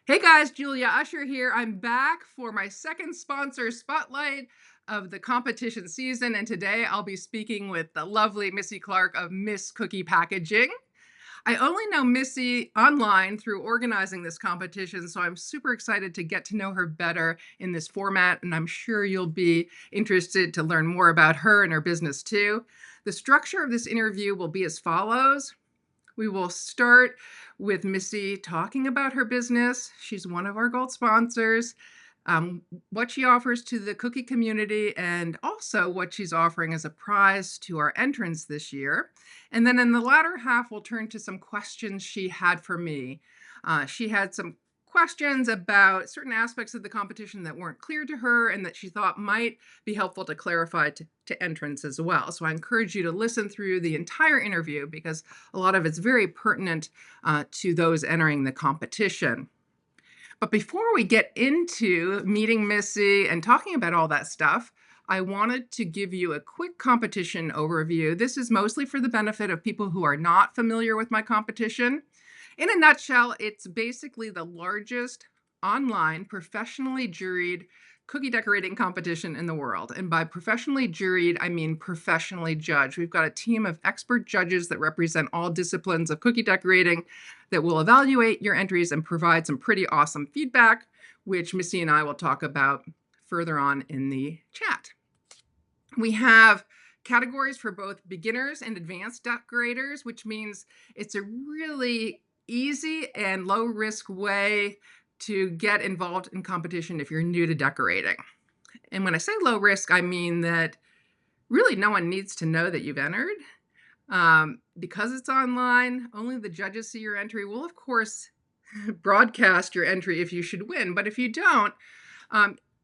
Hey guys, Julia Usher here. I'm back for my second sponsor spotlight of the competition season, and today I'll be speaking with the lovely Missy Clark of Miss Cookie Packaging. I only know Missy online through organizing this competition, so I'm super excited to get to know her better in this format, and I'm sure you'll be interested to learn more about her and her business too. The structure of this interview will be as follows. We will start with Missy talking about her business. She's one of our gold sponsors, what she offers to the cookie community, and also what she's offering as a prize to our entrants this year. And then in the latter half, we'll turn to some questions she had for me. She had some questions about certain aspects of the competition that weren't clear to her and that she thought might be helpful to clarify to entrants as well. So I encourage you to listen through the entire interview because a lot of it's very pertinent to those entering the competition. But before we get into meeting Missy and talking about all that stuff, I wanted to give you a quick competition overview. This is mostly for the benefit of people who are not familiar with my competition. In a nutshell, it's basically the largest online professionally juried cookie decorating competition in the world. And by professionally juried, I mean professionally judged. We've got a team of expert judges that represent all disciplines of cookie decorating that will evaluate your entries and provide some pretty awesome feedback, which Missy and I will talk about further on in the chat. We have categories for both beginners and advanced decorators, which means it's a really easy and low risk way to get involved in competition if you're new to decorating. And when I say low risk, I mean that really no one needs to know that you've entered. Because it's online, only the judges see your entry. We'll, of course, broadcast your entry if you should win, but if you don't,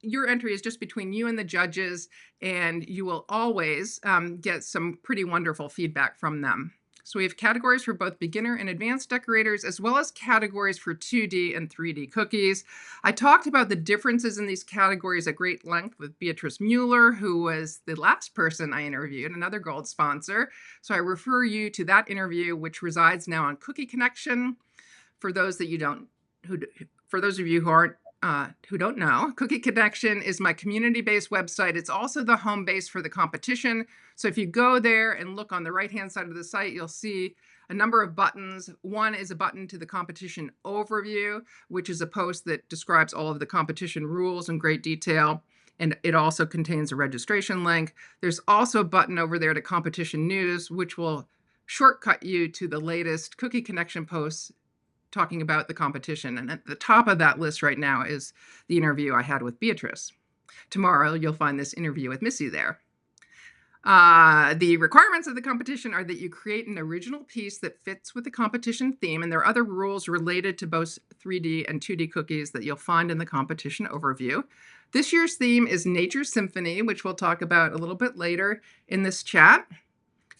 your entry is just between you and the judges, and you will always get some pretty wonderful feedback from them. So we have categories for both beginner and advanced decorators, as well as categories for 2D and 3D cookies. I talked about the differences in these categories at great length with Beatrice Mueller, who was the last person I interviewed, another gold sponsor. So I refer you to that interview, which resides now on Cookie Connection. For those of you who don't know, Cookie Connection is my community-based website. It's also the home base for the competition. So if you go there and look on the right-hand side of the site, you'll see a number of buttons. One is a button to the competition overview, which is a post that describes all of the competition rules in great detail. And it also contains a registration link. There's also a button over there to competition news, which will shortcut you to the latest Cookie Connection posts talking about the competition. And at the top of that list right now is the interview I had with Beatrice. Tomorrow, you'll find this interview with Missy there. The requirements of the competition are that you create an original piece that fits with the competition theme, and there are other rules related to both 3D and 2D cookies that you'll find in the competition overview. This year's theme is Nature Symphony, which we'll talk about a little bit later in this chat.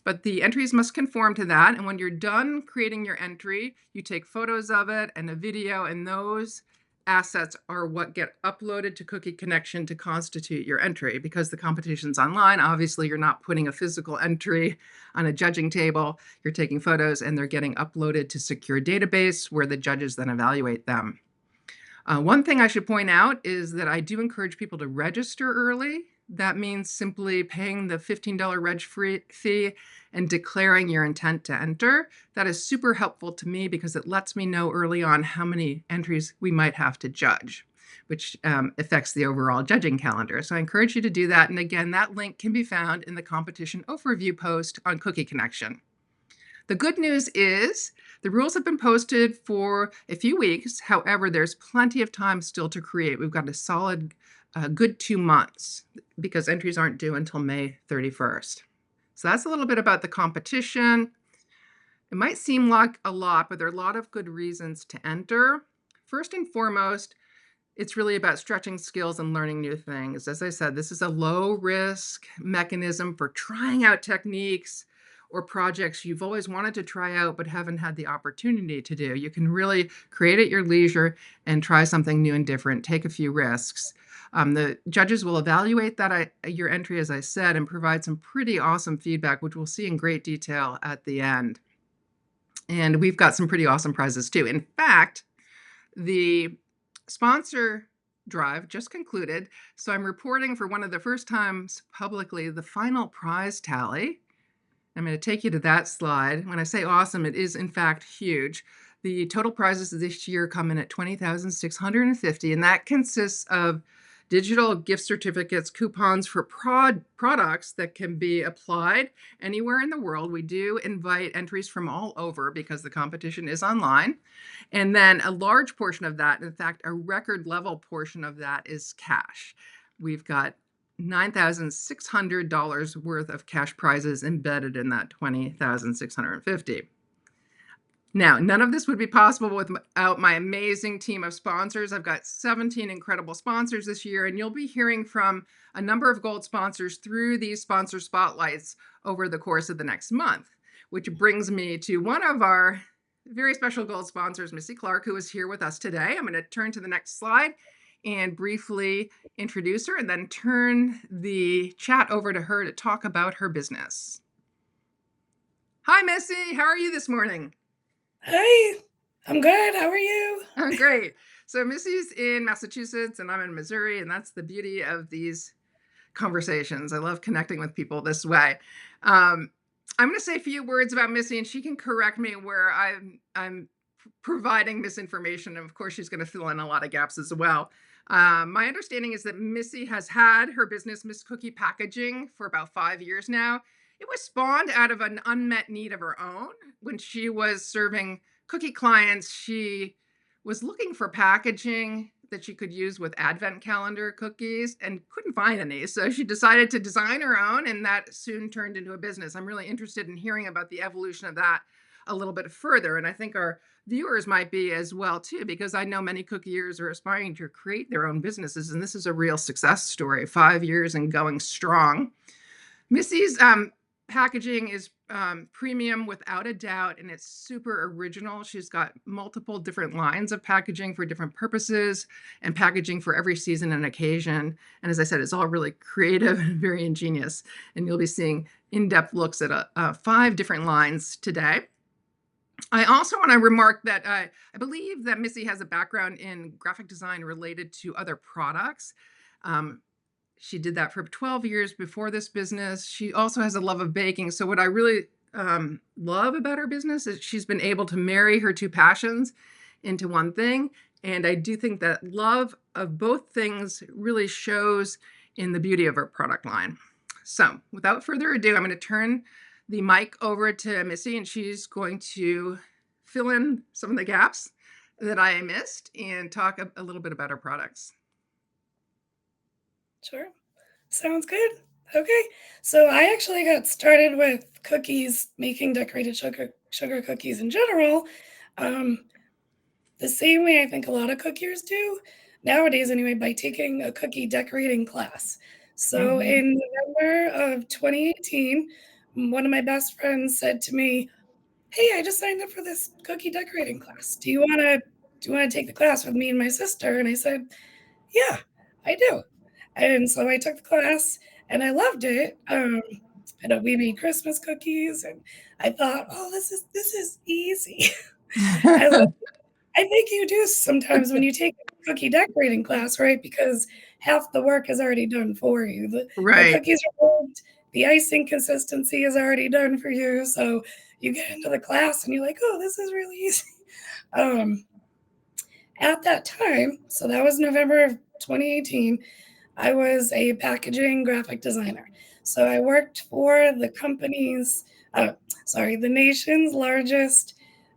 But the entries must conform to that. And when you're done creating your entry, you take photos of it and a video, and those assets are what get uploaded to Cookie Connection to constitute your entry. Because the competition's online, obviously you're not putting a physical entry on a judging table. You're taking photos and they're getting uploaded to secure database where the judges then evaluate them. One thing I should point out is that I do encourage people to register early. That means simply paying the $15 reg fee and declaring your intent to enter. That is super helpful to me because it lets me know early on how many entries we might have to judge, which affects the overall judging calendar. So I encourage you to do that. And again, that link can be found in the competition overview post on Cookie Connection. The good news is the rules have been posted for a few weeks. However, there's plenty of time still to create. We've got a solid good 2 months because entries aren't due until May 31st. So that's a little bit about the competition. It might seem like a lot, but there are a lot of good reasons to enter. First and foremost, it's really about stretching skills and learning new things. As I said, this is a low-risk mechanism for trying out techniques or projects you've always wanted to try out but haven't had the opportunity to do. You can really create at your leisure and try something new and different, take a few risks. The judges will evaluate your entry, as I said, and provide some pretty awesome feedback, which we'll see in great detail at the end. And we've got some pretty awesome prizes too. In fact, the sponsor drive just concluded, so I'm reporting for one of the first times publicly the final prize tally. I'm going to take you to that slide. When I say awesome, it is in fact huge. The total prizes this year come in at $20,650, and that consists of digital gift certificates, coupons for products that can be applied anywhere in the world. We do invite entries from all over because the competition is online. And then a large portion of that, in fact, a record level portion of that, is cash. We've got $9,600 worth of cash prizes embedded in that $20,650. Now, none of this would be possible without my amazing team of sponsors. I've got 17 incredible sponsors this year, and you'll be hearing from a number of gold sponsors through these sponsor spotlights over the course of the next month, which brings me to one of our very special gold sponsors, Missy Clark, who is here with us today. I'm going to turn to the next slide and briefly introduce her and then turn the chat over to her to talk about her business. Hi, Missy. How are you this morning? Hi, I'm good. How are you? I'm great. So Missy's in Massachusetts and I'm in Missouri, and that's the beauty of these conversations. I love connecting with people this way. I'm going to say a few words about Missy, and she can correct me where I'm providing misinformation. And of course, she's going to fill in a lot of gaps as well. My understanding is that Missy has had her business, Miss Cookie Packaging, for about 5 years now. It was spawned out of an unmet need of her own. When she was serving cookie clients, she was looking for packaging that she could use with advent calendar cookies and couldn't find any. So she decided to design her own, and that soon turned into a business. I'm really interested in hearing about the evolution of that a little bit further. And I think our viewers might be as well too, because I know many cookiers are aspiring to create their own businesses. And this is a real success story, 5 years and going strong. Missy's packaging is premium without a doubt, and it's super original. She's got multiple different lines of packaging for different purposes and packaging for every season and occasion. And as I said, it's all really creative and very ingenious. And you'll be seeing in-depth looks at 5 different lines today. I also want to remark that I believe that Missy has a background in graphic design related to other products. She did that for 12 years before this business. She also has a love of baking. So what I really love about her business is she's been able to marry her 2 passions into one thing. And I do think that love of both things really shows in the beauty of her product line. So without further ado, I'm going to turn the mic over to Missy, and she's going to fill in some of the gaps that I missed and talk a little bit about her products. Sure. Sounds good. Okay. So I actually got started with cookies, making decorated sugar cookies in general, the same way I think a lot of cookiers do nowadays anyway, by taking a cookie decorating class. So in November of 2018, one of my best friends said to me, "Hey, I just signed up for this cookie decorating class. Do you want to take the class with me and my sister?" And I said, "Yeah, I do." And so I took the class and I loved it. We made Christmas cookies, and I thought, "Oh, this is easy." As I think you do sometimes when you take a cookie decorating class, right? Because half the work is already done for you. The Right. cookies are baked, the icing consistency is already done for you. So you get into the class and you're like, "Oh, this is really easy." Um, at that time, so that was November of 2018, I was a packaging graphic designer. So I worked for the nation's largest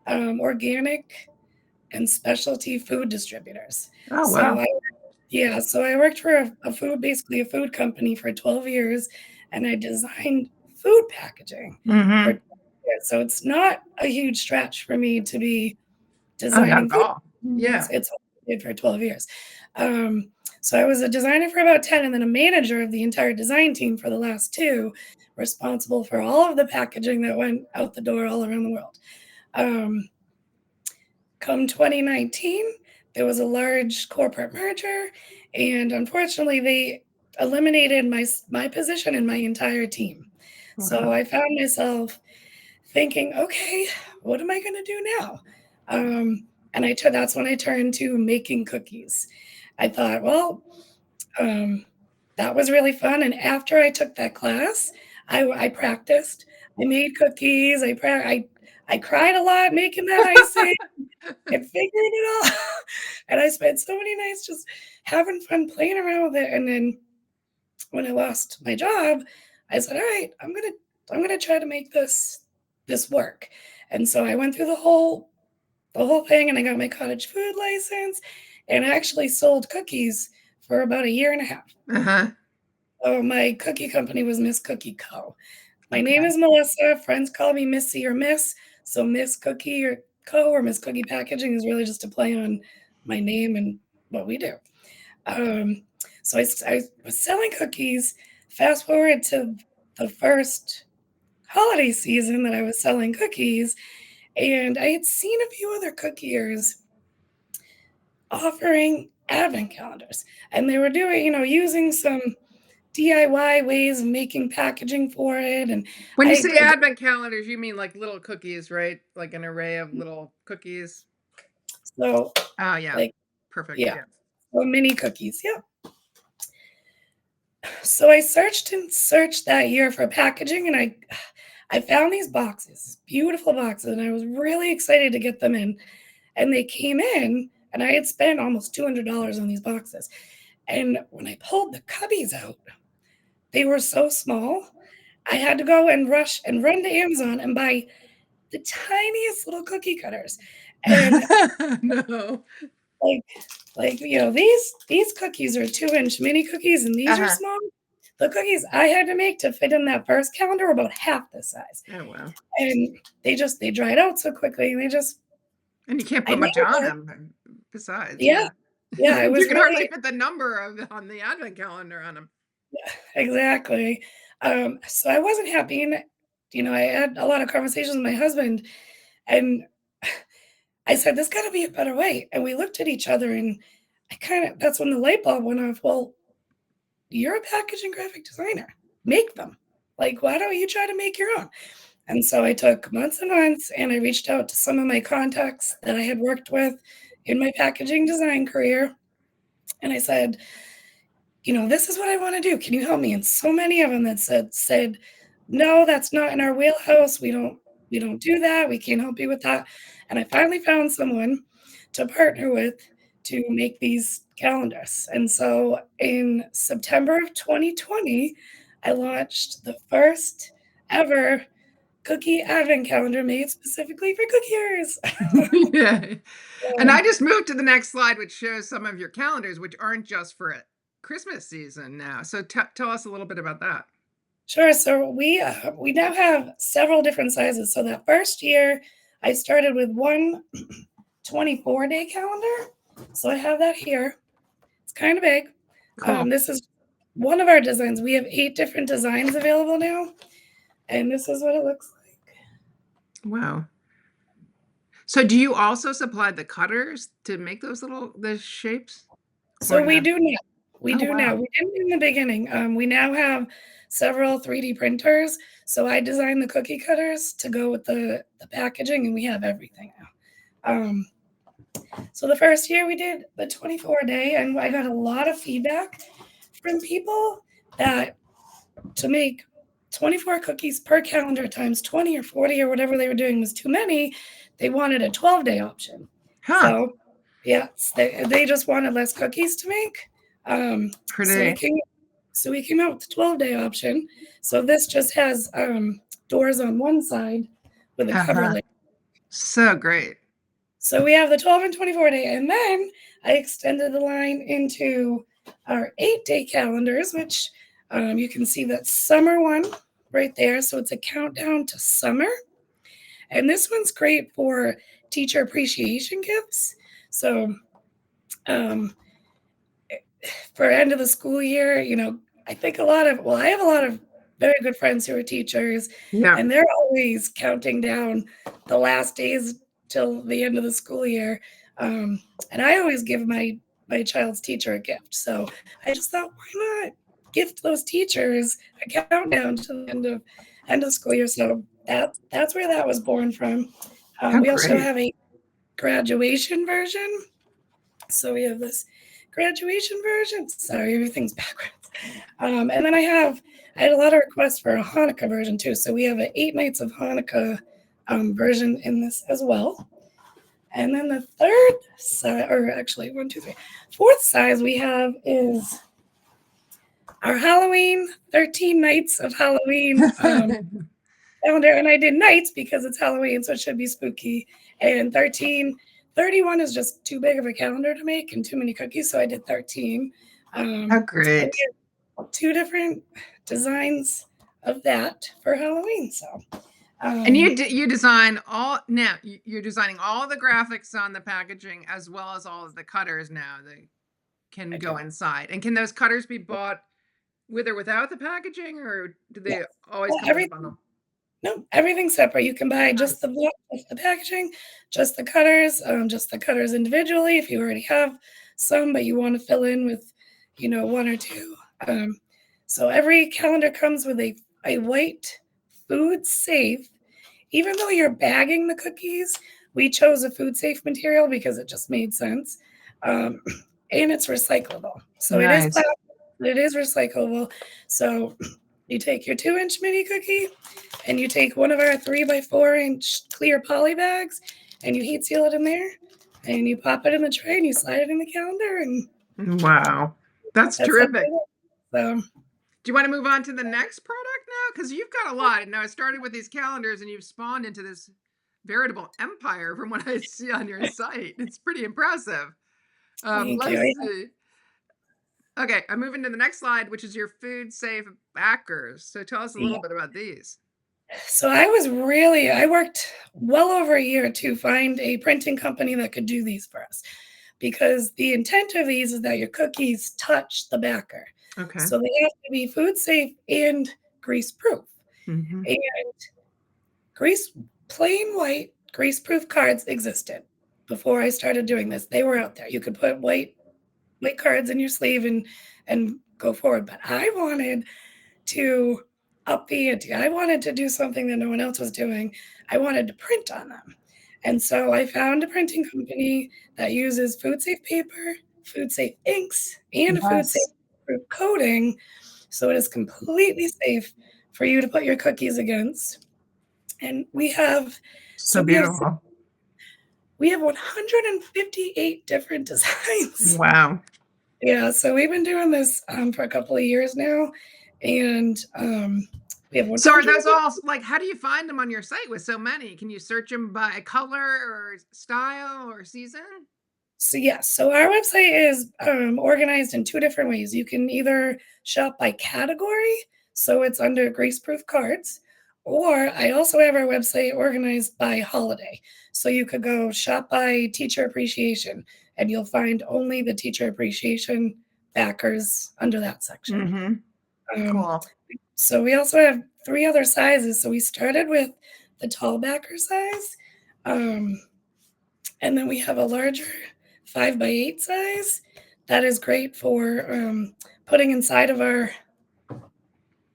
organic and specialty food distributors. Oh, So wow. I worked for basically a food company for 12 years, and I designed food packaging for 12 years. So it's not a huge stretch for me to be Oh, not designing at food. all. Yeah. It's what I did for 12 years. So I was a designer for about 10 and then a manager of the entire design team for the last 2, responsible for all of the packaging that went out the door all around the world. Um, Come 2019, there was a large corporate merger, and unfortunately, they eliminated my position and my entire team. So Wow. I found myself thinking, "Okay, what am I gonna do now?" and that's when I turned to making cookies. I thought, well, um, that was really fun, and after I took that class, I practiced. I made cookies, I cried a lot making that icing and figuring it all and I spent so many nights just having fun playing around with it, and then when I lost my job, I said, "All right, I'm gonna try to make this work." And so I went through the whole thing, and I got my cottage food license, and I actually sold cookies for about a year and a half. Uh-huh. So my cookie company was Miss Cookie Co. My name Okay. is Melissa. Friends call me Missy or Miss. So Miss Cookie or Co. or Miss Cookie Packaging is really just a play on my name and what we do. Um, so I was selling cookies. Fast forward to the first holiday season that I was selling cookies, and I had seen a few other cookiers offering advent calendars, and they were doing, using some DIY ways of making packaging for it. And When you I, say I advent calendars, you mean like little cookies, right? Like an array of little cookies. so Oh, yeah. like Perfect. yeah, Yeah. so mini cookies. Yeah. So I searched and searched that year for packaging, and I found these boxes, beautiful boxes, and I was really excited to get them in. And they came in, and I had spent almost $200 on these boxes. And when I pulled the cubbies out, they were so small. I had to go and rush and run to Amazon and buy the tiniest little cookie cutters. And No. like these cookies are 2-inch mini cookies, and these are Uh-huh. small. The cookies I had to make to fit in that first calendar were about half the size. Oh, wow. And they dried out so quickly, and And you can't I put made much on it. them besides, Yeah, yeah. yeah, I You was can hardly really fit the number of on the advent calendar on them. exactly. So I wasn't happy, and, I had a lot of conversations with my husband, and I said, "There's gotta be a better way." And we looked at each other, and that's when the light bulb went off. Well, you're a packaging graphic designer. Make them. Like, why don't you try to make your own? And so I took months and months, and I reached out to some of my contacts that I had worked with in my packaging design career, and I said, "This is what I wanna do. Can you help me?" And so many of them that said, "No, that's not in our wheelhouse. We don't do that. We can't help you with that." And I finally found someone to partner with to make these calendars. And so in September of 2020, I launched the first ever cookie advent calendar made specifically for cookiers. Yeah. And I Um, just moved to the next slide, which shows some of your calendars, which aren't just for Christmas season now. So tell us a little bit about that. Sure. So we now have several different sizes. So that first year, I started with one 24-day calendar. So I have that here. It's kind of big. Cool. This is one of our designs. We have 8 different designs available now, and this is what it looks like. Wow. So do you also supply the cutters to make the shapes? Or So we no? do now. We Oh, do now. wow. We didn't in the beginning. We now have several 3D printers. So I designed the cookie cutters to go with the packaging, and we have everything now. So the first year we did the 24-day, and I got a lot of feedback from people that to make 24 cookies per calendar times 20 or 40 or whatever they were doing was too many. They wanted a 12-day option. Huh. So, yes, they just wanted less cookies to make. Um, so we Pretty. came so we came out with the 12-day option. So this just has doors on one side with a cover Uh-huh. layer. So great. So we have the 12 and 24-day, and then I extended the line into our 8-day calendars, which you can see that summer one right there. So it's a countdown to summer. And this one's great for teacher appreciation gifts. So um, for end of the school year, I think I have a lot of very good friends who are teachers, Yeah. and they're always counting down the last days till the end of the school year. Um, and I always give my child's teacher a gift. So I just thought, why not gift those teachers a countdown to the end of school year? So that's where that was born from. How We also great. have graduation version. So we have this graduation version. Sorry, everything's backwards. And then I had a lot of requests for a Hanukkah version too. So we have an 8 Nights of Hanukkah version in this as well. And then the third size, or actually 1, 2, 3, fourth size we have is our Halloween 13 Nights of Halloween calendar. And I did nights because it's Halloween, so it should be spooky. And 31 is just too big of a calendar to make and too many cookies, so I did 13. Oh, great. 2 different designs of that for Halloween. So, and you design all now. You're designing all the graphics on the packaging as well as all of the cutters now that can go inside. And can those cutters be bought with or without the packaging, or do they always come in a bundle? No, everything's separate. You can buy just the packaging, just the cutters individually if you already have some, but you want to fill in with, 1 or 2. So every calendar comes with a white food safe. Even though you're bagging the cookies, we chose a food safe material because it just made sense. And it's recyclable. So it is plastic, but it is recyclable. So you take your 2-inch mini cookie and you take one of our 3 by 4-inch clear poly bags and you heat seal it in there and you pop it in the tray and you slide it in the calendar. And wow, that's terrific. So, do you want to move on to the next product now? Because you've got a lot. And now I started with these calendars and you've spawned into this veritable empire from what I see on your site. It's pretty impressive. Let's see. Okay, I'm moving to the next slide, which is your food safe backers. So tell us a little bit about these. So I worked well over a year to find a printing company that could do these for us, because the intent of these is that your cookies touch the backer. Okay. So they have to be food safe and grease proof. Mm-hmm. And plain white grease proof cards existed before I started doing this. They were out there. You could put white cards in your sleeve and go forward. But I wanted to up the ante. I wanted to do something that no one else was doing. I wanted to print on them. And so I found a printing company that uses food safe paper, food safe inks, and a food safe coating. So it is completely safe for you to put your cookies against. And we have beautiful. We have 158 different designs. Wow. Yeah, so we've been doing this for a couple of years now, and we have. So are those all how do you find them on your site with so many? Can you search them by color or style or season? So yes, so our website is organized in 2 different ways. You can either shop by category, so it's under greaseproof cards, or I also have our website organized by holiday. So you could go shop by teacher appreciation, and you'll find only the teacher appreciation backers under that section. Mm-hmm. Cool. So we also have 3 other sizes. So we started with the tall backer size, and then we have a larger 5 by 8 size that is great for putting inside of our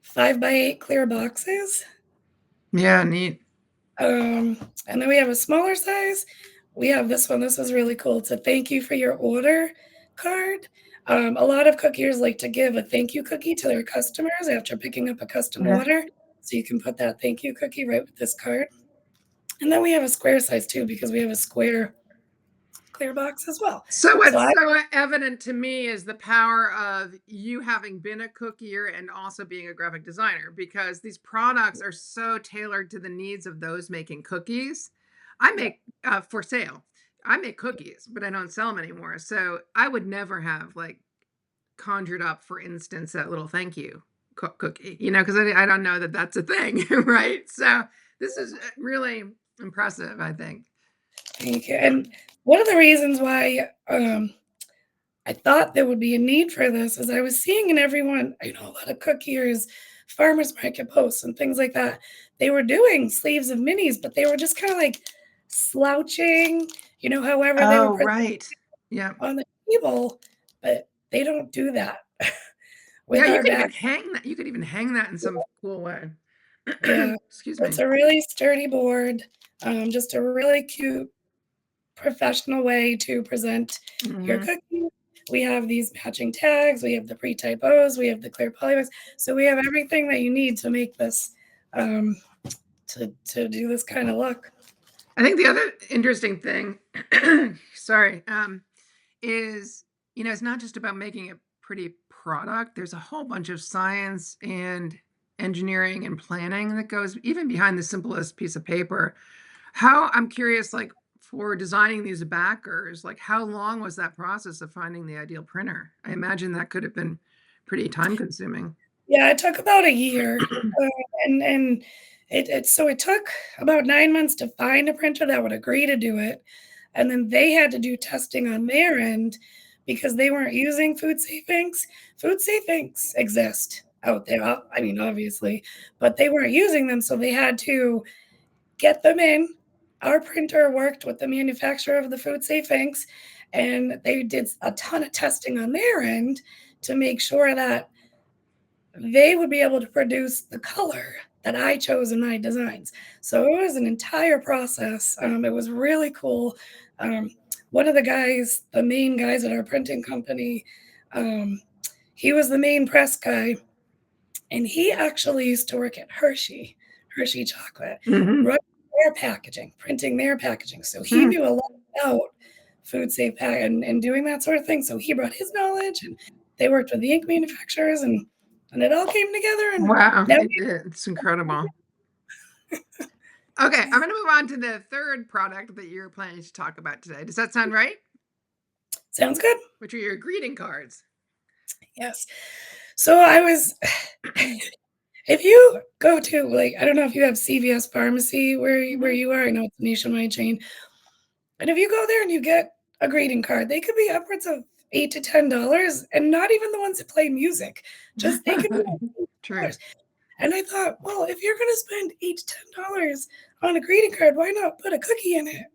5 by 8 clear boxes. Yeah, neat. And then we have a smaller size. We have this one. This is really cool. It's a thank you for your order card. A lot of cookiers like to give a thank you cookie to their customers after picking up a custom order. So you can put that thank you cookie right with this card. And then we have a square size too, because we have a square clear box as well. So what's so evident to me is the power of you having been a cookier and also being a graphic designer, because these products are so tailored to the needs of those making cookies. I make for sale. I make cookies, but I don't sell them anymore. So I would never have conjured up, for instance, a little thank you cookie, because I don't know that that's a thing, right? So this is really impressive, I think. Thank you. And one of the reasons why I thought there would be a need for this is I was seeing in everyone, a lot of cookiers, farmers market posts and things like that. They were doing sleeves of minis, but they were just kind of slouching, however they were right. Yeah. on the table, but they don't do that. You could even hang that. You could even hang that in some cool way. Yeah. Excuse me. It's a really sturdy board, just a really cute professional way to present your Mhm. cookie. We have these matching tags, we have the pre-typos, we have the clear polybags, so we have everything that you need to make this, to do this kinda look. I think the other interesting thing, sorry, is, it's not just about making a pretty product. There's a whole bunch of science and engineering and planning that goes even behind the simplest piece of paper. I'm curious, like for designing these backers, like how long was that process of finding the ideal printer? I imagine that could have been pretty time consuming. Yeah, it took about a year, uh, and it took about 9 months to find a printer that would agree to do it, and then they had to do testing on their end because they weren't using food safe inks. Food safe inks exist out there, I mean, obviously, but they weren't using them, so they had to get them in. Our printer worked with the manufacturer of the food safe inks, and they did a ton of testing on their end to make sure that they would be able to produce the color that I chose in my designs. So it was an entire process. It was really cool. Um, one of the guys, the main guys at our printing company, um, he was the main press guy, and he actually used to work at Hershey Chocolate, Hmm. running their packaging, printing their packaging. So he Hmm. knew a lot about food safe pack and doing that sort of thing. So he brought his knowledge, and they worked with the ink manufacturers, and it all came together. And Wow, now it's incredible. Okay, I'm going to move on to the third product that you're planning to talk about today. Does that sound right? sounds good. Which are your greeting cards. Yes. So I was, if you go to like, I don't know if you have CVS Pharmacy where Mhm. you are. I know it's a nationwide chain. And if you go there and you get a greeting card, they could be upwards of $8 to $10, and not even the ones that play music. Just they could be like True. $8. And I thought, well, if you're gonna spend $8 to $10 on a greeting card, why not put a cookie in it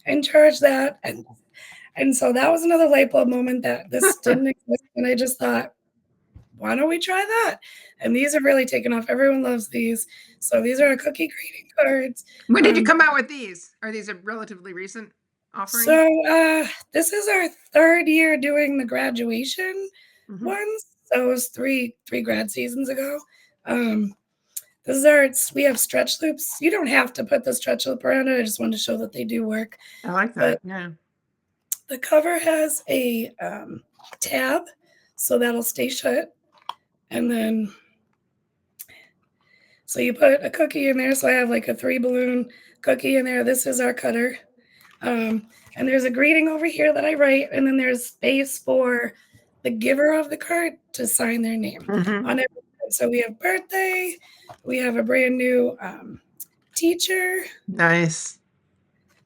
and charge that? And so that was another light bulb moment that this didn't exist. And I just thought, why don't we try that? And these have really taken off. Everyone loves these. So these are our cookie greeting cards. When did you Um, come out with these? Are these a relatively recent offering? So, this is our 3rd year doing the graduation Mhm. ones. So it was 3 grad seasons ago. Um, this is our we have stretch loops. You don't have to put the stretch loop around it. I just wanted to show that they do work. I like that. But Yeah. the cover has a, tab, so that'll stay shut. And then so you put a cookie in there. So I have like a 3 balloon cookie in there. This is our cutter. And there's a greeting over here that I write, and then there's space for the giver of the card to sign their name Mhm. on every card. So we have birthday, we have a brand new teacher. Nice.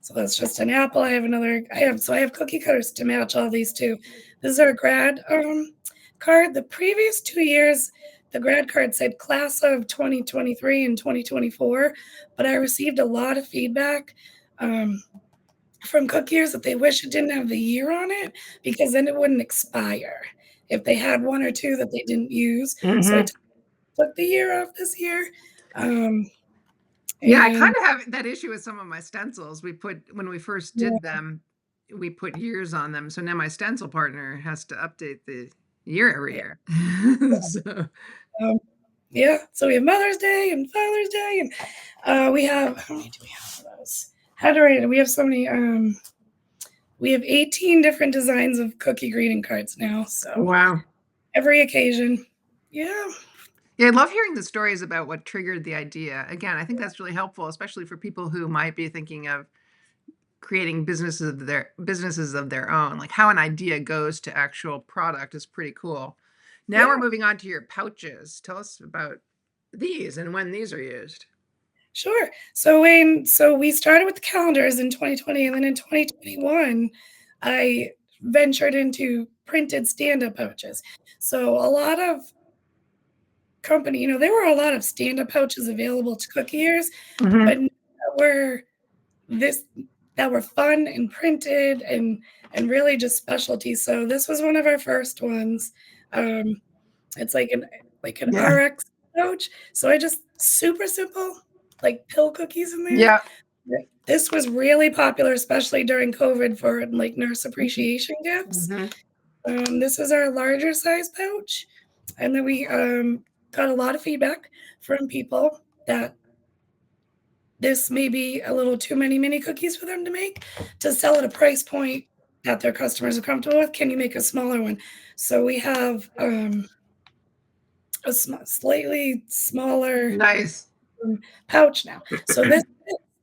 So that's just an apple. I have cookie cutters to match all these too. This is our grad card. The previous 2 years, the grad card said class of 2023 and 2024, but I received a lot of feedback. Um, from cookiers that they wish it didn't have the year on it because then it wouldn't expire if they had 1 or 2 that they didn't use. So I Mhm. took the year off this year, um, Yeah, I and kind of have that issue with some of my stencils. When we first yeah, did them, we put years on them. So now my stencil partner has to update the year every yeah, year. So, um, yeah, so we have Mother's Day and Father's Day, and, we have how many do we have of those? How to rate it? We have so many, we have 18 different designs of cookie greeting cards now, so wow. every occasion. Yeah. Yeah, I love hearing the stories about what triggered the idea. Again, I think that's really helpful, especially for people who might be thinking of creating businesses of their own. Like how an idea goes to actual product is pretty cool. Now we're Yeah. moving on to your pouches. Tell us about these and when these are used. Sure. So we started with the calendars in 2020, and then in 2021, I ventured into printed stand-up pouches. So a lot of there were a lot of stand-up pouches available to cookie ears, Mhm. but none that were this that were fun and printed and really just specialty. So this was one of our first ones. Um, it's like an Yeah. RX pouch. So I just super simple, like pill cookies in there. Yeah. This was really popular, especially during COVID for, like, nurse appreciation gifts. Mm-hmm. This is our larger size pouch, and then we, got a lot of feedback from people that this may be a little too many mini cookies for them to make to sell at a price point that their customers are comfortable with. Can you make a smaller one? So we have, slightly smaller Nice. pouch now. So this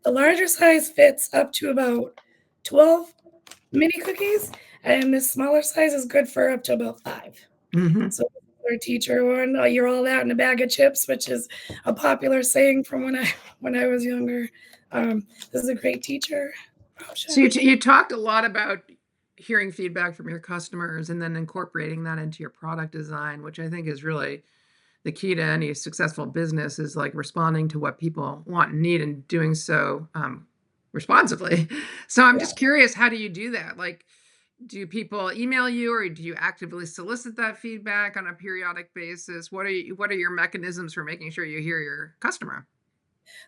the larger size fits up to about 12 mini cookies, and this smaller size is good for up to about 5. Mm-hmm. So our teacher one, "You're all that in a bag of chips," which is a popular saying from when I was younger. This is a great teacher So option. you talked a lot about hearing feedback from your customers and then incorporating that into your product design, which I think is really the key to any successful business is like responding to what people want and need and doing so responsively. So I'm Yeah. just curious, how do you do that? Like, do people email you or do you actively solicit that feedback on a periodic basis? What are your mechanisms for making sure you hear your customer?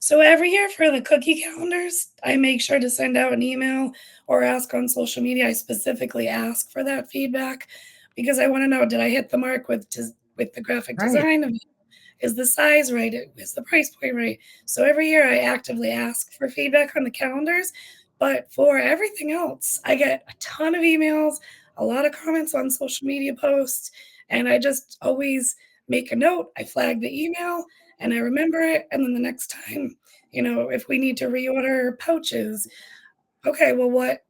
So every year for the cookie calendars, I make sure to send out an email or ask on social media. I specifically ask for that feedback because I want to know, did I hit the mark with the graphic Right. design? Is the size right? Is the price point right? So every year I actively ask for feedback on the calendars. But for everything else, I get a ton of emails, a lot of comments on social media posts, and I just always make a note. I flag the email and I remember it. And then the next time, if we need to reorder pouches, okay, well, what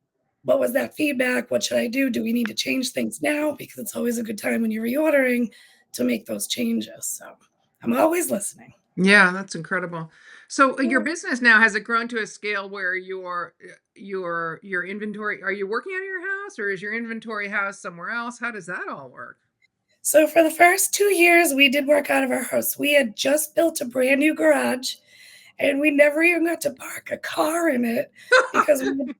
was that feedback? What should I do? Do we need to change things now? Because it's always a good time when you're reordering to make those changes. So I'm always listening. Yeah, that's incredible. So your Yeah. business now, has it grown to a scale where your inventory, are you working out of your house or is your inventory house somewhere else? How does that all work? So for the first 2 years, we did work out of our house. We had just built a brand new garage, and we never even got to park a car in it because we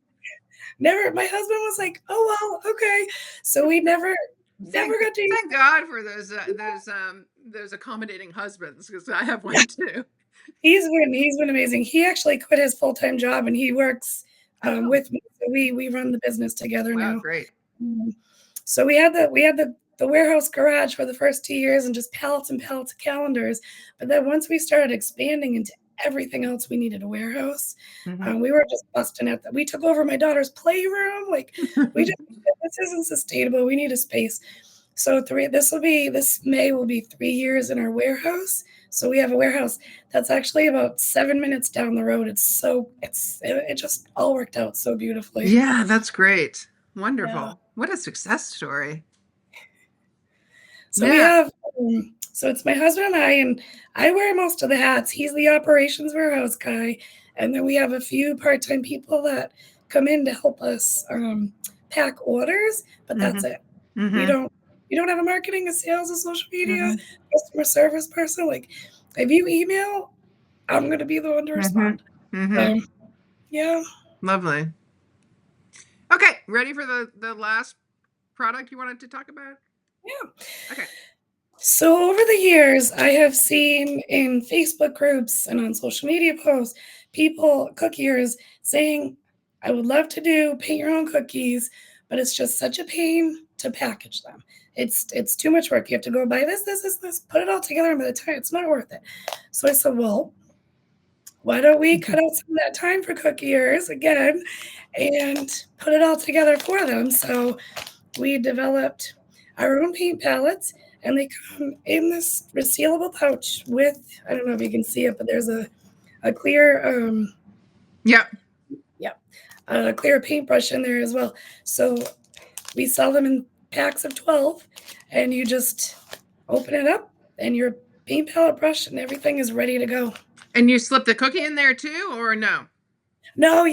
never. My husband was like, "Oh well, okay." So we never got to. Thank God for those accommodating husbands because I have one too. He's been amazing. He actually quit his full-time job and he works, Oh, with me. So we run the business together wow, now. great. Mhm. So we had the warehouse garage for the first 2 years and just pallets and pallets of calendars, but then once we started expanding into everything else, we needed a warehouse. Mhm. We were just busting at that. We took over my daughter's playroom, like, we just "This isn't sustainable, we need a space." So 3 this May will be 3 years in our warehouse. So we have a warehouse that's actually about 7 minutes down the road. It just all worked out so beautifully. Yeah, that's great. Yeah. Wonderful. What a success story. So we Yeah. have, so it's my husband and I wear most of the hats. He's the operations warehouse guy, and then we have a few part-time people that come in to help us, pack orders, but that's Mhm. it. We Mhm. don't we don't have a marketing, a sales, a social media, Mhm. customer service person. Like, if you email, I'm gonna be the one to Mhm. respond. Mhm. Um, yeah, Lovely. Okay, ready for the last product you wanted to talk about? yeah. Okay. So over the years, I have seen in Facebook groups and on social media posts, people, cookiers, saying, "I would love to do paint your own cookies, but it's just such a pain to package them. It's too much work. You have to go buy this, put it all together, and by the time it's not worth it." So I said, "Well, why don't we cut out some of that time for cookiers again and put it all together for them?" So we developed our own paint palettes, and they come in this resealable pouch with, I don't know if you can see it, but there's a clear, Yep. yeah, a clear paintbrush in there as well. So we sell them in packs of 12, and you just open it up, and your paint palette brush and everything is ready to go. And you slip the cookie in there too, or no? No,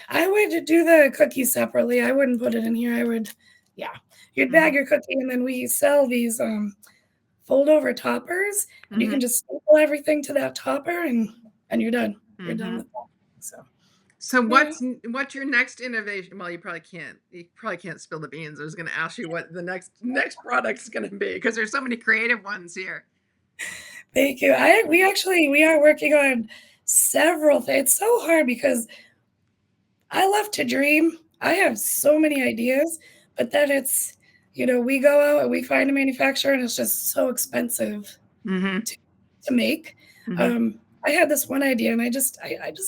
I would do the cookies separately. I wouldn't put it in here. Yeah, you'd bag Mhm. your cookie, and then we sell these fold over toppers, and you can Mhm. just staple everything to that topper, and you're done. You're done Mhm. with that. So So yeah. what's your next innovation? Well, you probably can't spill the beans. I was going to ask you what the next product is going to be because there's so many creative ones here. Thank you. We are working on several things. It's so hard because I love to dream. I have so many ideas, but then it's, we go out and we find a manufacturer and it's just so expensive Mhm. to make. Mhm. Um, I had this one idea and I just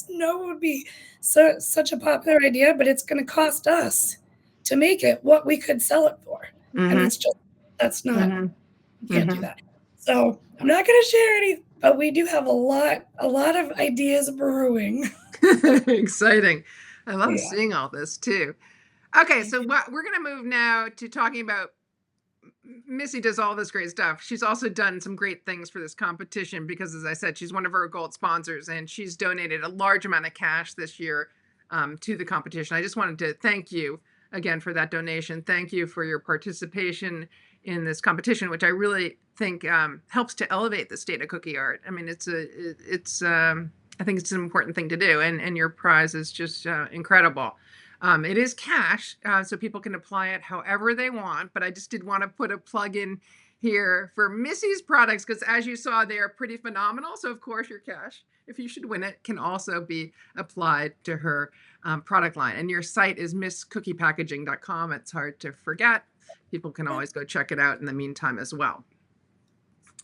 know it would be such a popular idea, but it's gonna cost us to make it what we could sell it for. And Mhm. that's not Mhm. you can't do Mhm. that. So I'm not gonna share any, but we do have a lot of ideas brewing. Exciting. I love Yeah. seeing all this too. Okay, Thank so you. what we're going to move now to talking about Missy does all this great stuff. She's also done some great things for this competition because, as I said, she's one of our gold sponsors and she's donated a large amount of cash this year to the competition. I just wanted to thank you again for that donation. Thank you for your participation in this competition, which I really think helps to elevate the state of cookie art. I mean, I think it's an important thing to do, and your prize is just incredible. It is cash, so people can apply it however they want, but I just did want to put a plug in here for Missy's products because, as you saw, they are pretty phenomenal. So, of course, your cash, if you should win it, can also be applied to her product line. And your site is misscookiepackaging.com. It's hard to forget. People can always go check it out in the meantime as well.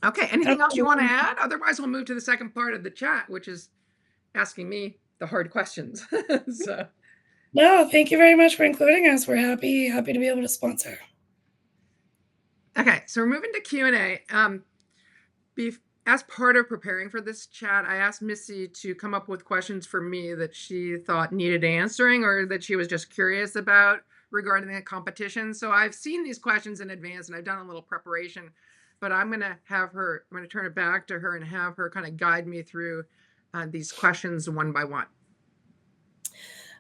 Okay, anything else you want to Absolutely. add? Otherwise, we'll move to the second part of the chat, which is asking me the hard questions. So. No, thank you very much for including us. We're happy to be able to sponsor. Okay, so we're moving to Q&A. As part of preparing for this chat, I asked Missy to come up with questions for me that she thought needed answering or that she was just curious about regarding the competition. So I've seen these questions in advance and I've done a little preparation, but I'm going to turn it back to her and have her kind of guide me through these questions one by one.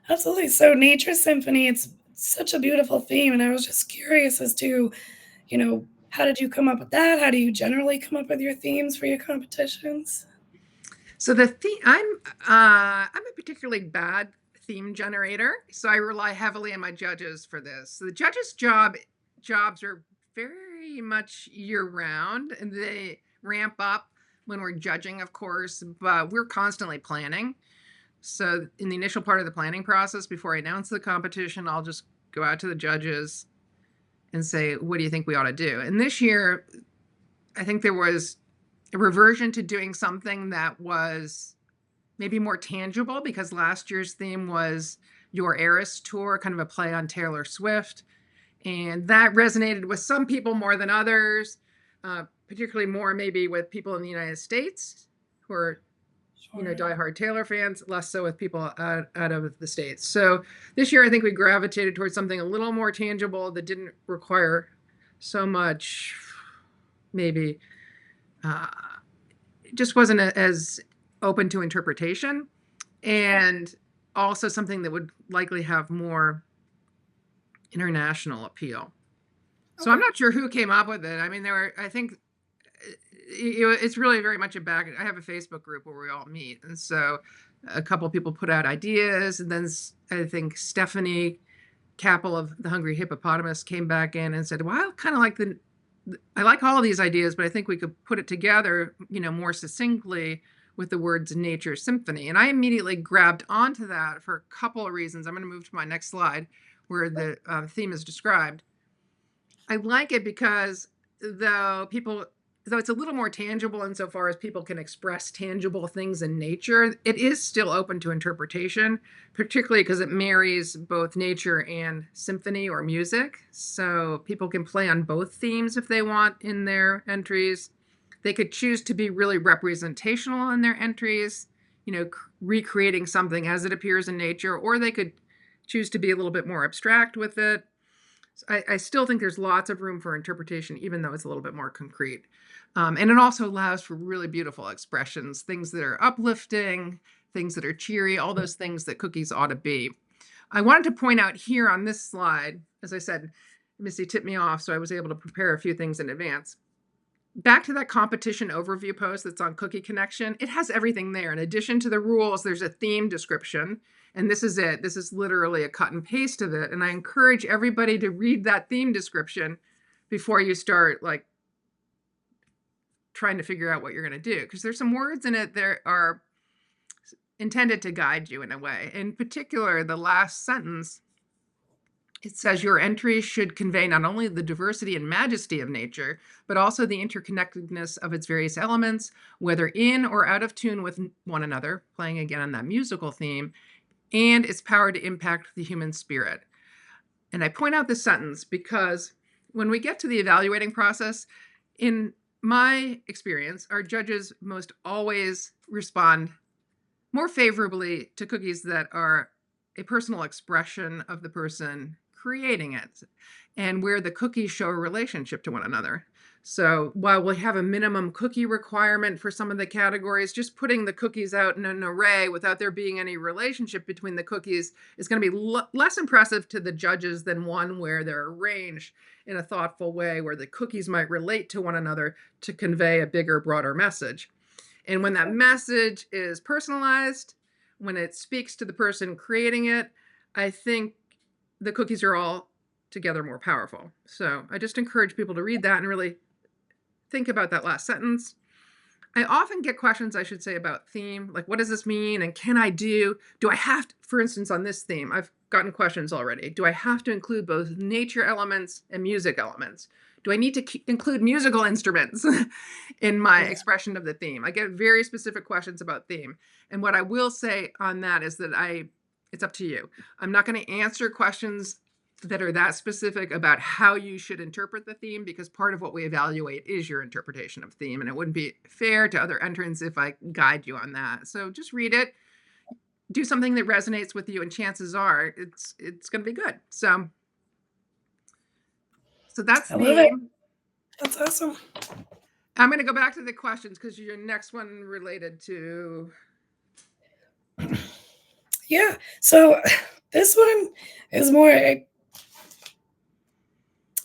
Absolutely. So Nature Symphony, it's such a beautiful theme, and I was just curious as to, how did you come up with that? How do you generally come up with your themes for your competitions? So I'm a particularly bad theme generator, so I rely heavily on my judges for this. So the jobs are very much year round, and they ramp up when we're judging, of course, but we're constantly planning. So in the initial part of the planning process, before I announce the competition, I'll just go out to the judges and say, "What do you think we ought to do?" And this year, I think there was a reversion to doing something that was maybe more tangible because last year's theme was Your Eras Tour, kind of a play on Taylor Swift. And that resonated with some people more than others, particularly more maybe with people in the United States who are, Sure. diehard Taylor fans, less so with people out of the States. So this year, I think we gravitated towards something a little more tangible that didn't require so much, maybe, uh, just wasn't as open to interpretation. And also something that would likely have more international appeal. So I'm Okay. not sure who came up with it. I mean, I think it's really very much I have a Facebook group where we all meet. And so a couple of people put out ideas. And then I think Stephanie Capel of the Hungry Hippopotamus came back in and said, well, I like all of these ideas, but I think we could put it together, more succinctly with the words Nature Symphony. And I immediately grabbed onto that for a couple of reasons. I'm going to move to my next slide where the theme is described. I like it because though it's a little more tangible insofar as people can express tangible things in nature, it is still open to interpretation, particularly because it marries both nature and symphony or music. So people can play on both themes if they want in their entries. They could choose to be really representational in their entries, recreating something as it appears in nature, or they could choose to be a little bit more abstract with it. I still think there's lots of room for interpretation, even though it's a little bit more concrete. And it also allows for really beautiful expressions, things that are uplifting, things that are cheery, all those things that cookies ought to be. I wanted to point out here on this slide, as I said, Missy tipped me off, so I was able to prepare a few things in advance. Back to that competition overview post that's on Cookie Connection, it has everything there. In addition to the rules, there's a theme description. And this is it. This is literally a cut and paste of it. And I encourage everybody to read that theme description before you start trying to figure out what you're going to do. Because there's some words in it that are intended to guide you in a way. In particular, the last sentence, it says your entry should convey not only the diversity and majesty of nature, but also the interconnectedness of its various elements, whether in or out of tune with one another, playing again on that musical theme, and its power to impact the human spirit. And I point out this sentence because when we get to the evaluating process, in my experience, our judges most always respond more favorably to cookies that are a personal expression of the person creating it and where the cookies show a relationship to one another. So while we have a minimum cookie requirement for some of the categories, just putting the cookies out in an array without there being any relationship between the cookies is going to be less impressive to the judges than one where they're arranged in a thoughtful way where the cookies might relate to one another to convey a bigger, broader message. And when that message is personalized, when it speaks to the person creating it, I think the cookies are all together more powerful. So I just encourage people to read that and really think about that last sentence. I often get questions, I should say, about theme, like what does this mean? And can I do I have to, for instance, on this theme, I've gotten questions already. Do I have to include both nature elements and music elements? Do I need to include musical instruments in my expression of the theme? I get very specific questions about theme. And what I will say on that is that it's up to you. I'm not going to answer questions that are that specific about how you should interpret the theme, because part of what we evaluate is your interpretation of theme, and it wouldn't be fair to other entrants if I guide you on that. So just read it, do something that resonates with you, and chances are it's going to be good. So that's I love it. theme. That's awesome. I'm going to go back to the questions because your next one related to. Yeah. So this one is more.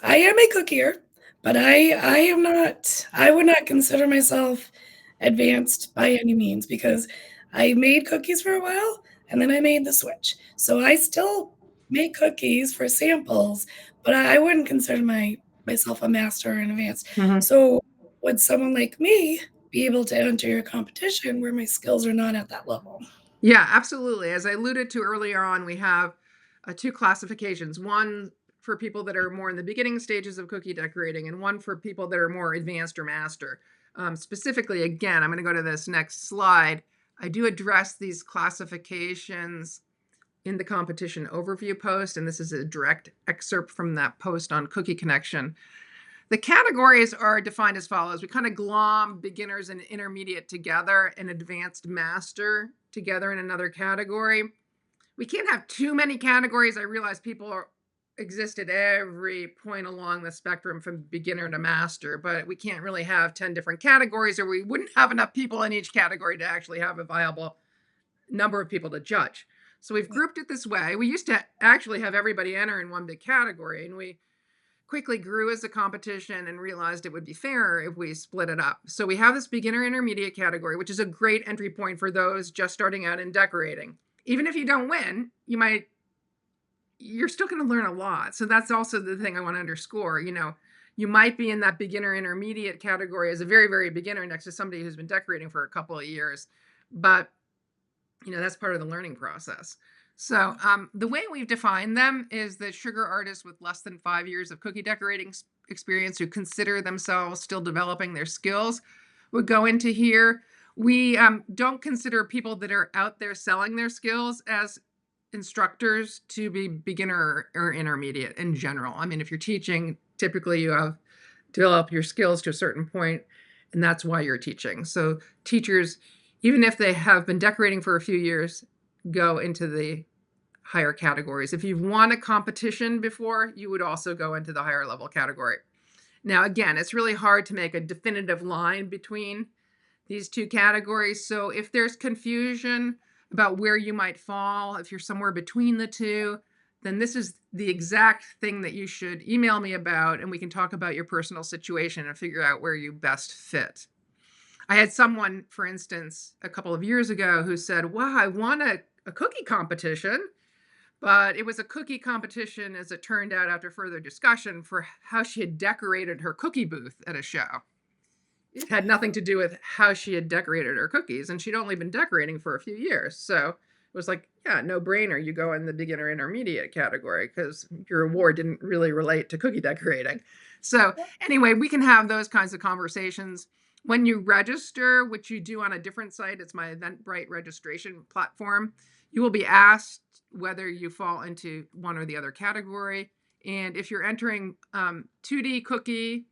I am a cookier, but I am not. I would not consider myself advanced by any means because I made cookies for a while and then I made the switch. So I still make cookies for samples, but I wouldn't consider myself a master or an advanced. Mhm. So would someone like me be able to enter your competition where my skills are not at that level? Yeah, absolutely. As I alluded to earlier on, we have two classifications. One for people that are more in the beginning stages of cookie decorating, and one for people that are more advanced or master. Specifically, again, I'm going to go to this next slide. I do address these classifications in the competition overview post, and this is a direct excerpt from that post on Cookie Connection. The categories are defined as follows. We kind of glom beginners and intermediate together and advanced master together in another category. We can't have too many categories. I realize people exist at every point along the spectrum from beginner to master, but we can't really have 10 different categories, or we wouldn't have enough people in each category to actually have a viable number of people to judge. So we've grouped it this way. We used to actually have everybody enter in one big category, and we quickly grew as a competition and realized it would be fairer if we split it up. So we have this beginner intermediate category, which is a great entry point for those just starting out in decorating. Even if you don't win, you're still going to learn a lot. So that's also the thing I want to underscore. You might be in that beginner intermediate category as a very, very beginner next to somebody who's been decorating for a couple of years, but that's part of the learning process. So the way we've defined them is that sugar artists with less than 5 years of cookie decorating experience who consider themselves still developing their skills would go into here. We don't consider people that are out there selling their skills as instructors to be beginner or intermediate in general. I mean, if you're teaching, typically you have developed your skills to a certain point, and that's why you're teaching. So teachers, even if they have been decorating for a few years, go into the higher categories. If you've won a competition before, you would also go into the higher level category. Now, again, it's really hard to make a definitive line between these two categories. So if there's confusion about where you might fall, if you're somewhere between the two, then this is the exact thing that you should email me about, and we can talk about your personal situation and figure out where you best fit. I had someone, for instance, a couple of years ago who said, wow, I won a cookie competition, but it was a cookie competition, as it turned out after further discussion, for how she had decorated her cookie booth at a show. it had nothing to do with how she had decorated her cookies, and she'd only been decorating for a few years. So it was like, yeah, no brainer. You go in the beginner intermediate category because your award didn't really relate to cookie decorating. So anyway, we can have those kinds of conversations. When you register, which you do on a different site, it's my Eventbrite registration platform, you will be asked whether you fall into one or the other category. And if you're entering 2D cookie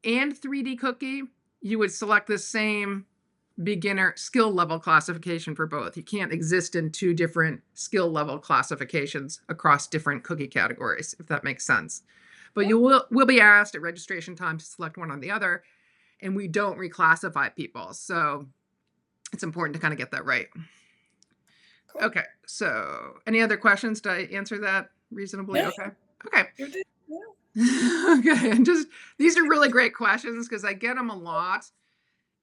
and 3D cookie, you would select the same beginner skill level classification for both. You can't exist in two different skill level classifications across different cookie categories, if that makes sense. But you will be asked at registration time to select one or the other, and we don't reclassify people. So it's important to kind of get that right. Cool. Okay, so any other questions? Did I answer that reasonably? Yeah. Okay. You did. Yeah. Okay, and just these are really great questions because I get them a lot.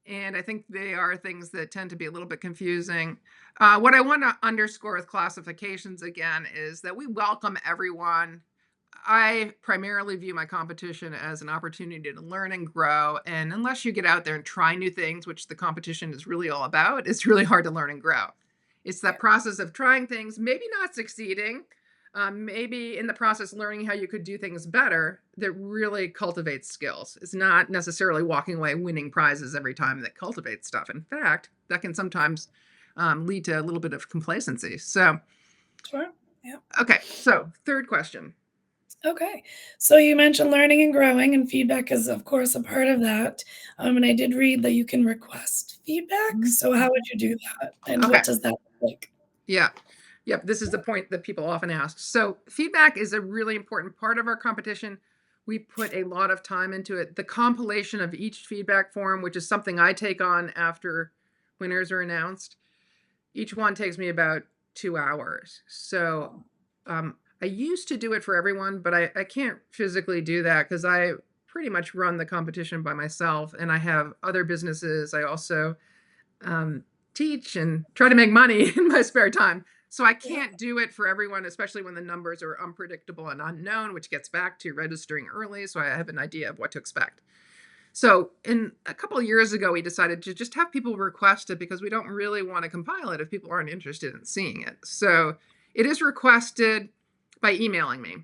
And I think they are things that tend to be a little bit confusing. What I want to underscore with classifications again is that we welcome everyone. I primarily view my competition as an opportunity to learn and grow. And unless you get out there and try new things, which the competition is really all about, it's really hard to learn and grow. It's that process of trying things, maybe not succeeding, maybe in the process learning how you could do things better, that really cultivates skills. It's not necessarily walking away winning prizes every time that cultivates stuff. In fact, that can sometimes lead to a little bit of complacency. So, sure. Yeah. Okay. So, third question. Okay. So you mentioned learning and growing, and feedback is, of course, a part of that. And I did read that you can request feedback. So how would you do that? And what does that look like? Yeah. Yep. This is the point that people often ask. So feedback is a really important part of our competition. We put a lot of time into it. The compilation of each feedback form, which is something I take on after winners are announced, each one takes me about 2 hours. So I used to do it for everyone, but I can't physically do that because I pretty much run the competition by myself, and I have other businesses. I also teach and try to make money in my spare time. So I can't do it for everyone, especially when the numbers are unpredictable and unknown, which gets back to registering early. So I have an idea of what to expect. So in a couple of years ago, we decided to just have people request it because we don't really want to compile it if people aren't interested in seeing it. So it is requested by emailing me.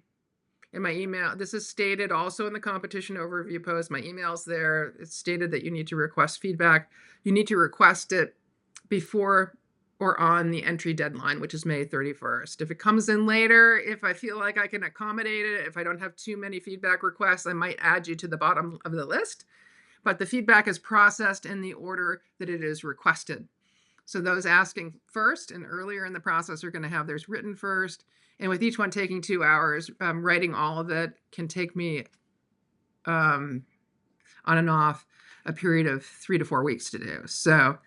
In my email, this is stated also in the competition overview post. My email's there. It's stated that you need to request feedback. You need to request it before or on the entry deadline, which is May 31st. If it comes in later, if I feel like I can accommodate it, if I don't have too many feedback requests, I might add you to the bottom of the list. But the feedback is processed in the order that it is requested. So those asking first and earlier in the process are going to have theirs written first. And with each one taking 2 hours, writing all of it can take me on and off a period of 3 to 4 weeks to do. It's a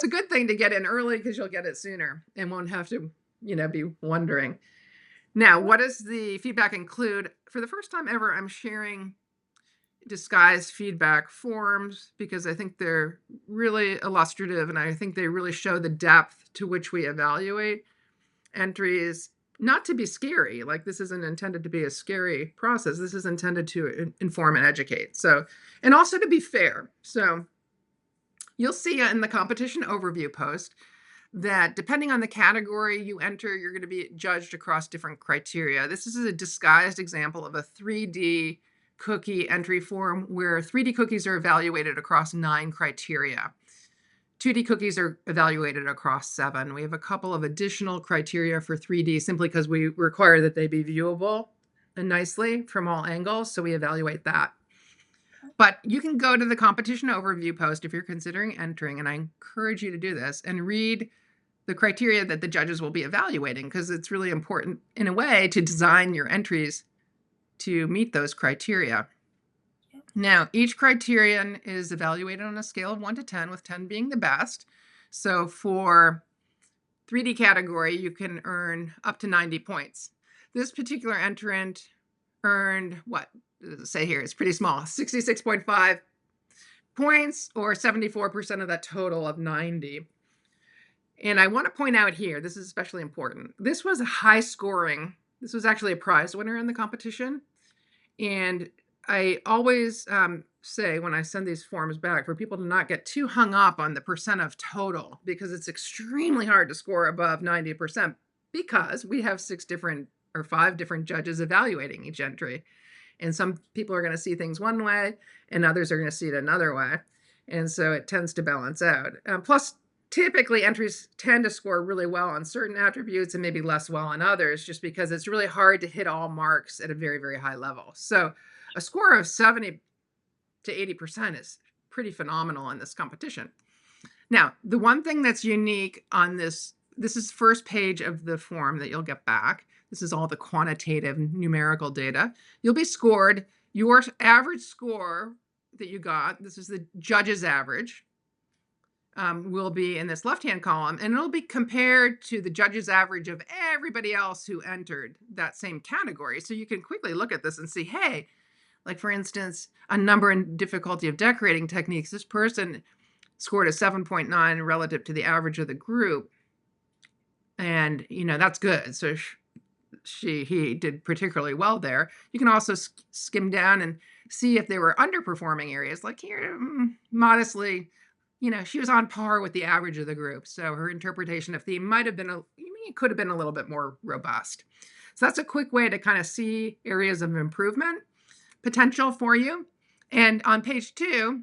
good thing to get in early because you'll get it sooner and won't have to, be wondering. Now, what does the feedback include? For the first time ever, I'm sharing disguised feedback forms because I think they're really illustrative and I think they really show the depth to which we evaluate entries, not to be scary. Like this isn't intended to be a scary process. This is intended to inform and educate. So, and also to be fair. So you'll see in the competition overview post that depending on the category you enter, you're going to be judged across different criteria. This is a disguised example of a 3D cookie entry form where 3D cookies are evaluated across 9 criteria. 2D cookies are evaluated across 7. We have a couple of additional criteria for 3D simply because we require that they be viewable and nicely from all angles, so we evaluate that. But you can go to the competition overview post if you're considering entering, and I encourage you to do this, and read the criteria that the judges will be evaluating because it's really important in a way to design your entries to meet those criteria. Now, each criterion is evaluated on a scale of 1 to 10, with 10 being the best. So for 3D category, you can earn up to 90 points. This particular entrant earned, what does it say here? It's pretty small, 66.5 points or 74% of that total of 90. And I want to point out here, this is especially important. This was a high scoring. This was actually a prize winner in the competition. And I always say when I send these forms back for people to not get too hung up on the percent of total, because it's extremely hard to score above 90% because we have 6 different or 5 different judges evaluating each entry. And some people are going to see things one way and others are going to see it another way. And so it tends to balance out. Plus, typically entries tend to score really well on certain attributes and maybe less well on others, just because it's really hard to hit all marks at a very, very high level. So a score of 70 to 80% is pretty phenomenal in this competition. Now, the one thing that's unique on this is the first page of the form that you'll get back. This is all the quantitative numerical data. You'll be scored your average score that you got. This is the judge's average. Will be in this left-hand column, and it'll be compared to the judge's average of everybody else who entered that same category. So you can quickly look at this and see, hey, like for instance, a number and difficulty of decorating techniques, this person scored a 7.9 relative to the average of the group. And, that's good. So he did particularly well there. You can also skim down and see if they were underperforming areas. Like here, modestly, she was on par with the average of the group. So her interpretation of theme might have been, it could have been a little bit more robust. So that's a quick way to kind of see areas of improvement potential for you. And on page 2,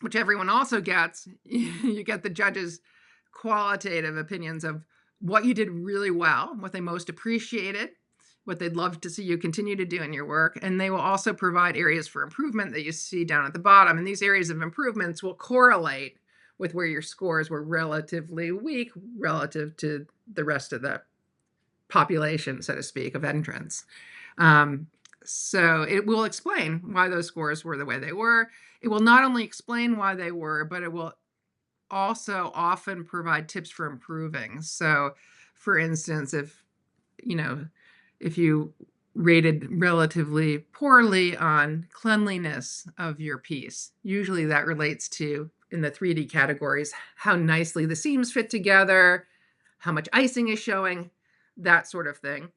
which everyone also gets, you get the judges' qualitative opinions of what you did really well, what they most appreciated, what they'd love to see you continue to do in your work. And they will also provide areas for improvement that you see down at the bottom. And these areas of improvements will correlate with where your scores were relatively weak relative to the rest of the population, so to speak, of entrants. So it will explain why those scores were the way they were. It will not only explain why they were, but it will also often provide tips for improving. So for instance, if you rated relatively poorly on cleanliness of your piece, usually that relates to, in the 3D categories, how nicely the seams fit together, how much icing is showing, that sort of thing.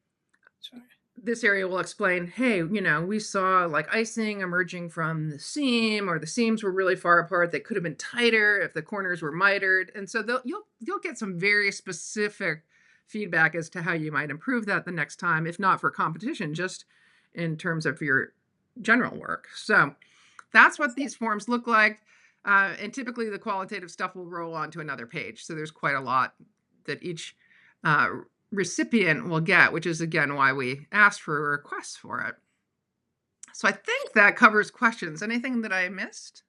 Sure. This area will explain, hey, we saw like icing emerging from the seam, or the seams were really far apart. They could have been tighter if the corners were mitered. And so you'll get some very specific feedback as to how you might improve that the next time, if not for competition, just in terms of your general work. So that's what these forms look like. And typically the qualitative stuff will roll onto another page. So there's quite a lot that each recipient will get, which is again why we asked for a request for it. So I think that covers questions. Anything that I missed?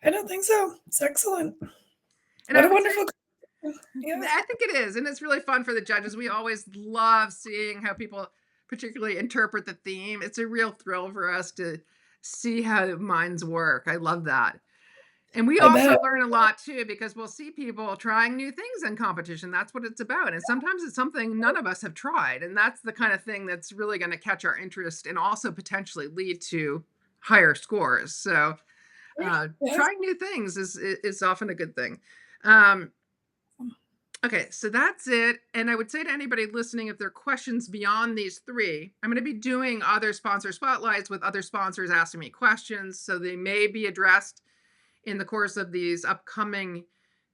I don't think so. It's excellent. And What a wonderful. Yeah. I think it is. And it's really fun for the judges. We always love seeing how people particularly interpret the theme. It's a real thrill for us to see how minds work. I love that. And we also learn a lot too, because we'll see people trying new things in competition. That's what it's about. And sometimes it's something none of us have tried. And that's the kind of thing that's really going to catch our interest and also potentially lead to higher scores. So trying new things is often a good thing. Okay, so that's it. And I would say to anybody listening, if there are questions beyond these 3, I'm going to be doing other sponsor spotlights with other sponsors asking me questions. So they may be addressed in the course of these upcoming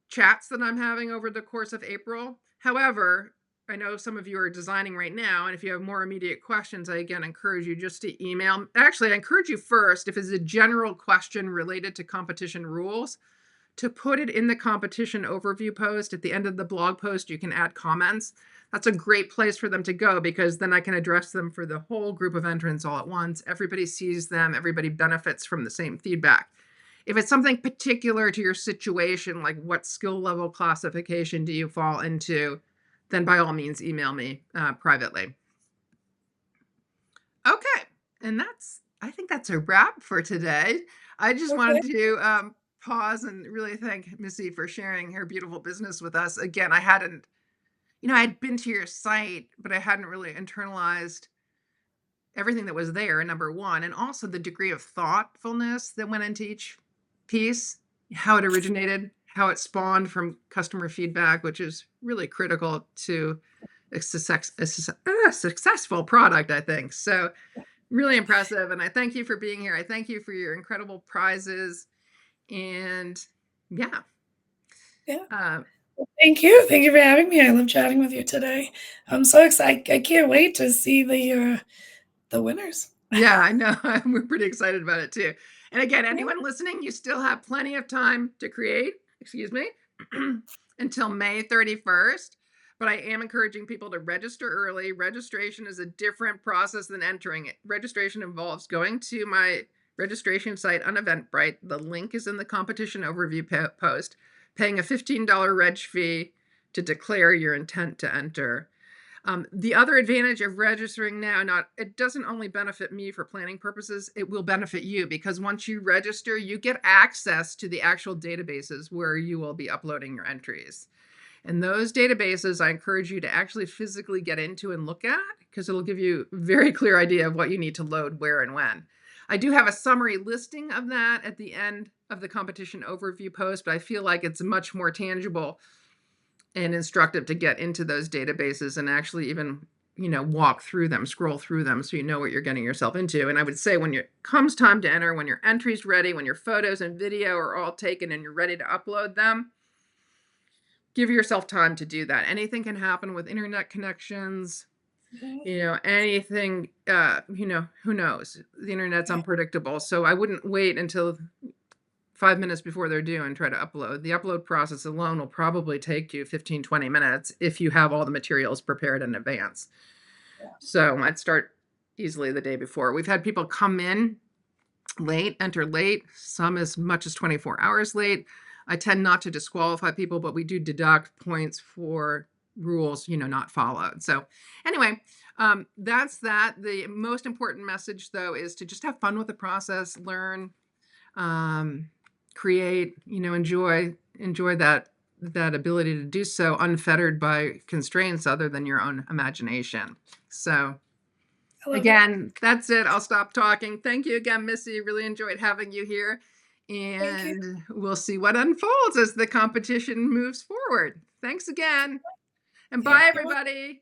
chats that I'm having over the course of April. However, I know some of you are designing right now, and if you have more immediate questions, I again encourage you just to email. Actually, I encourage you first, if it's a general question related to competition rules, to put it in the competition overview post. At the end of the blog post, you can add comments. That's a great place for them to go, because then I can address them for the whole group of entrants all at once. Everybody sees them. Everybody benefits from the same feedback. If it's something particular to your situation, like what skill level classification do you fall into, then by all means, email me privately. Okay, and I think that's a wrap for today. I just wanted to pause and really thank Missy for sharing her beautiful business with us. Again, I'd been to your site, but I hadn't really internalized everything that was there, number one, and also the degree of thoughtfulness that went into each piece, how it originated, how it spawned from customer feedback, which is really critical to a successful product, I think. So Really impressive. And I thank you for being here. I thank you for your incredible prizes. And yeah, Yeah. uh, Well, thank you. Thank you for having me. I love chatting with you today. I'm so excited. I can't wait to see the winners. yeah, I know. We're pretty excited about it too. And again, Yeah. anyone listening, you still have plenty of time to create, excuse me, until May 31st. But I am encouraging people to register early. Registration is a different process than entering it. Registration involves going to my registration site on Eventbrite. The link is in the competition overview post, paying a $15 reg fee to declare your intent to enter. The other advantage of registering now, it doesn't only benefit me for planning purposes, it will benefit you because once you register, you get access to the actual databases where you will be uploading your entries. And those databases, I encourage you to actually physically get into and look at because it'll give you a very clear idea of what you need to load, where, and when. I do have a summary listing of that at the end of the competition overview post, but I feel like it's much more tangible and instructive to get into those databases and actually even walk through them, scroll through them, so you know what you're getting yourself into. And I would say when it comes time to enter, when your entry's ready, when your photos and video are all taken and you're ready to upload them, give yourself time to do that. Anything can happen with internet connections, Mhm. anything, who knows? The internet's Yeah. unpredictable. So I wouldn't wait until 5 minutes before they're due and try to upload. The upload process alone will probably take you 15, 20 minutes if you have all the materials prepared in advance. So I'd start easily the day before. We've had people come in late, enter late, some as much as 24 hours late. I tend not to disqualify people, but we do deduct points for rules, not followed. So anyway, that's that. The most important message though is to just have fun with the process, learn, um, create, enjoy that ability to do so unfettered by constraints other than your own imagination. So I love it. again, that's it. I'll stop talking. Thank you again, Missy. Really enjoyed having you here. Thank you. And we'll see what unfolds as the competition moves forward. Thanks again. And Yeah. bye, You're welcome. everybody.